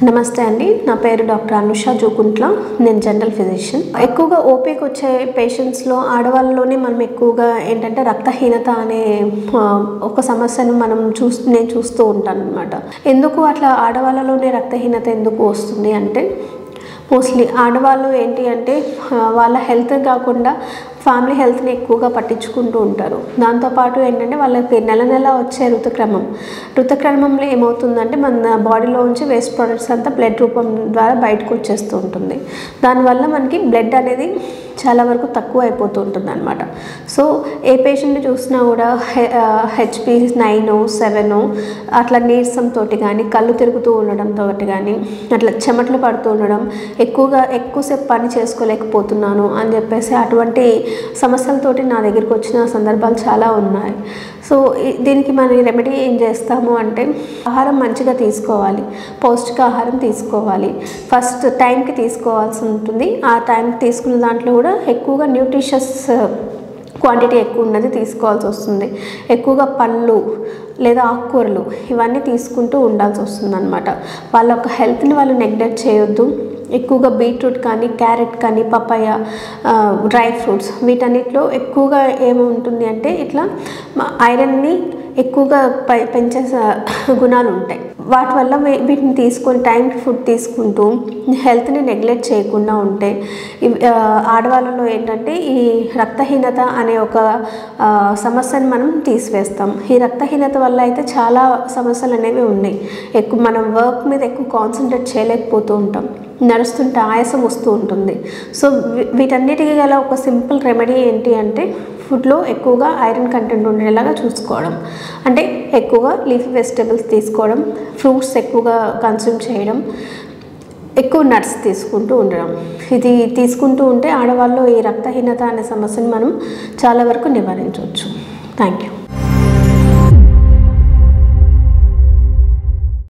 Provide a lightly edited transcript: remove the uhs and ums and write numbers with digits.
నమస్తే అండి, నా పేరు డాక్టర్ అనుష జూకుంట్ల. నేను జనరల్ ఫిజిషియన్. ఎక్కువగా ఓపీకి వచ్చే పేషెంట్స్లో ఆడవాళ్ళలోనే మనం ఎక్కువగా ఏంటంటే రక్తహీనత అనే ఒక సమస్యను నేను చూస్తూ ఉంటాను అనమాట. ఎందుకు అట్లా ఆడవాళ్ళలోనే రక్తహీనత ఎందుకు వస్తుంది అంటే, మోస్ట్లీ ఆడవాళ్ళు ఏంటి అంటే వాళ్ళ హెల్త్ కాకుండా ఫ్యామిలీ హెల్త్ని ఎక్కువగా పట్టించుకుంటూ ఉంటారు. దాంతోపాటు ఏంటంటే వాళ్ళకి నెల నెల వచ్చే ఋతుక్రమంలో ఏమవుతుందంటే మన బాడీలోంచి వేస్ట్ ప్రోడక్ట్స్ అంతా బ్లడ్ రూపం ద్వారా బయటకు వచ్చేస్తూ ఉంటుంది. దానివల్ల మనకి బ్లడ్ అనేది చాలా వరకు తక్కువ అయిపోతూ ఉంటుంది అనమాట. సో ఏ పేషెంట్ని చూసినా కూడా హెచ్పి 9, 7 అట్లా నీరసంతో కానీ, కళ్ళు తిరుగుతూ ఉండడంతో కానీ, అట్లా చెమటలు పడుతూ ఉండడం, ఎక్కువసేపు పని చేసుకోలేకపోతున్నాను అని చెప్పేసి అటువంటి సమస్యలతోటి నా దగ్గరికి వచ్చిన సందర్భాలు చాలా ఉన్నాయి. సో దీనికి మన రెమెడీ ఏం చేస్తాము అంటే, ఆహారం మంచిగా తీసుకోవాలి, పౌష్టికాహారం తీసుకోవాలి. ఫస్ట్ టైంకి తీసుకోవాల్సి ఉంటుంది. ఆ టైంకి తీసుకున్న దాంట్లో కూడా ఎక్కువగా న్యూట్రిషియస్ క్వాంటిటీ ఎక్కువ ఉన్నది తీసుకోవాల్సి వస్తుంది. ఎక్కువగా పళ్ళు లేదా ఆకుకూరలు ఇవన్నీ తీసుకుంటూ ఉండాల్సి వస్తుంది అనమాట. వాళ్ళ యొక్క హెల్త్ని వాళ్ళు నెగ్లెక్ట్ చేయొద్దు. ఎక్కువగా బీట్రూట్ కానీ, క్యారెట్ కానీ, పపాయ, డ్రై ఫ్రూట్స్ వీటన్నిటిలో ఎక్కువగా ఏముంటుంది అంటే ఇట్లా ఐరన్ని ఎక్కువగా పెంచే గుణాలు ఉంటాయి. వాటి వల్ల వీటిని తీసుకొని టైంకి ఫుడ్ తీసుకుంటూ హెల్త్ని నెగ్లెక్ట్ చేయకుండా ఉంటే ఆడవాళ్ళలో ఏంటంటే ఈ రక్తహీనత అనే ఒక సమస్యను మనం తీసివేస్తాం. ఈ రక్తహీనత వల్ల అయితే చాలా సమస్యలు అనేవి ఉన్నాయి. మనం వర్క్ మీద ఎక్కువ కాన్సన్ట్రేట్ చేయలేకపోతూ ఉంటాం. నడుస్తుంటే ఆయాసం వస్తూ ఉంటుంది. సో వీటన్నిటికీ గల ఒక సింపుల్ రెమెడీ ఏంటి అంటే, ఫుడ్లో ఎక్కువగా ఐరన్ కంటెంట్ ఉండేలాగా చూసుకోవడం. అంటే ఎక్కువగా లీఫీ వెజిటబుల్స్ తీసుకోవడం, ఫ్రూట్స్ ఎక్కువగా కన్స్యూమ్ చేయడం, ఎక్కువ నట్స్ తీసుకుంటూ ఉండడం. ఇది తీసుకుంటూ ఉంటే ఆడవాళ్ళు ఈ రక్తహీనత అనే సమస్యను మనం చాలా వరకు నివారించవచ్చు. Thank you.